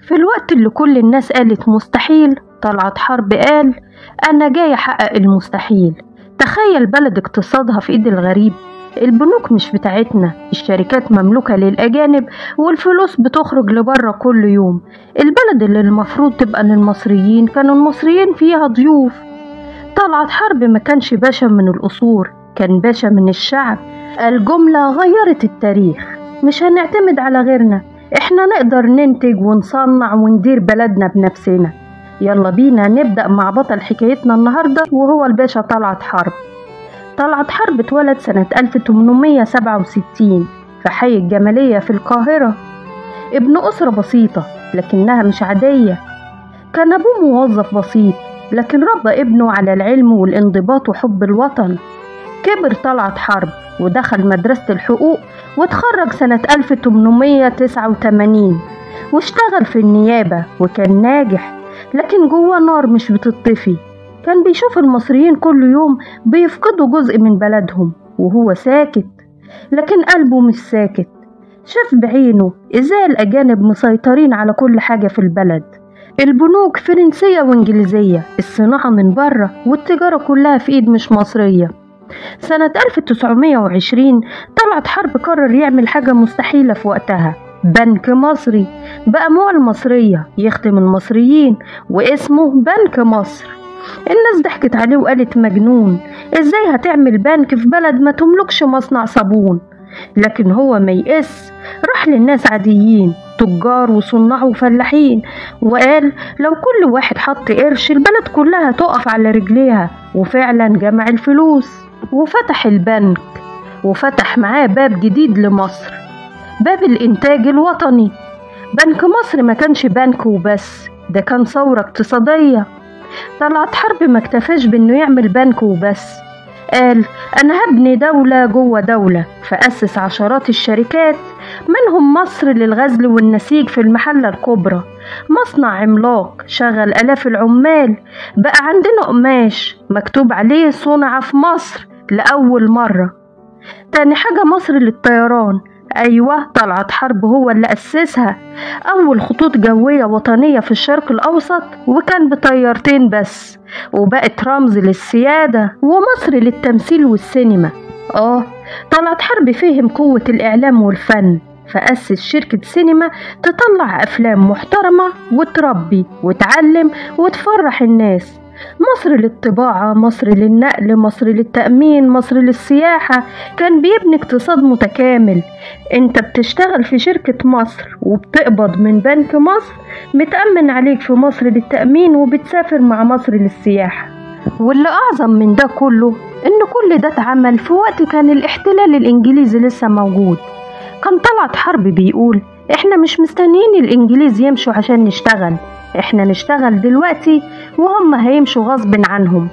في الوقت اللي كل الناس قالت مستحيل، طلعت حرب قال أنا جاي أحقق المستحيل. تخيل بلد اقتصادها في إيد الغريب، البنوك مش بتاعتنا، الشركات مملوكة للأجانب، والفلوس بتخرج لبره كل يوم. البلد اللي المفروض تبقى للمصريين كانوا المصريين فيها ضيوف. طلعت حرب ما كانش باشا من الأصول، كان باشا من الشعب. الجملة غيرت التاريخ. مش هنعتمد على غيرنا، احنا نقدر ننتج ونصنع وندير بلدنا بنفسنا. يلا بينا نبدأ مع بطل حكايتنا النهاردة، وهو الباشا طلعت حرب. طلعت حرب اتولد سنة 1867 في حي الجمالية في القاهرة. ابن أسرة بسيطة لكنها مش عادية. كان أبوه موظف بسيط، لكن ربى ابنه على العلم والانضباط وحب الوطن. كبر طلعت حرب ودخل مدرسة الحقوق، واتخرج سنة 1889 واشتغل في النيابة وكان ناجح، لكن جوه نار مش بتطفي. كان بيشوف المصريين كل يوم بيفقدوا جزء من بلدهم وهو ساكت، لكن قلبه مش ساكت. شاف بعينه ازاي الأجانب مسيطرين على كل حاجة في البلد. البنوك فرنسية وانجليزية، الصناعة من بره، والتجارة كلها في ايد مش مصرية. سنة 1920 طلعت حرب قرر يعمل حاجة مستحيلة في وقتها، بنك مصري بأموال مصرية يخدم المصريين واسمه بنك مصر. الناس ضحكت عليه وقالت مجنون، ازاي هتعمل بنك في بلد ما تملكش مصنع صابون؟ لكن هو ما يقس، راح للناس عاديين، تجار وصناع وفلاحين، وقال لو كل واحد حط قرش البلد كلها تقف على رجليها. وفعلا جمع الفلوس وفتح البنك، وفتح معاه باب جديد لمصر، باب الإنتاج الوطني. بنك مصر ما كانش بنك وبس، ده كان ثورة اقتصادية. طلعت حرب ما اكتفاش بأنه يعمل بنك وبس، قال أنا هبني دولة جوه دولة، فأسس عشرات الشركات، منهم مصر للغزل والنسيج في المحلة الكبرى، مصنع عملاق شغل آلاف العمال. بقى عندنا قماش مكتوب عليه صنع في مصر لأول مرة. تاني حاجة مصر للطيران، أيوة طلعت حرب هو اللي أسسها، أول خطوط جوية وطنية في الشرق الأوسط، وكان بطيارتين بس، وبقت رمز للسيادة ومصر للتمثيل والسينما. طلعت حرب فهم قوة الإعلام والفن، فأسس شركة سينما تطلع أفلام محترمة وتربي وتعلم وتفرح الناس. مصر للطباعة، مصر للنقل، مصر للتأمين، مصر للسياحة. كان بيبني اقتصاد متكامل. انت بتشتغل في شركة مصر وبتقبض من بنك مصر، متأمن عليك في مصر للتأمين، وبتسافر مع مصر للسياحة. واللي أعظم من ده كله إن كل ده اتعمل في وقت كان الاحتلال الإنجليزي لسه موجود. كان طلعت حرب بيقول احنا مش مستنيين الإنجليز يمشوا عشان نشتغل، احنا نشتغل دلوقتي وهم هيمشوا غصب عنهم.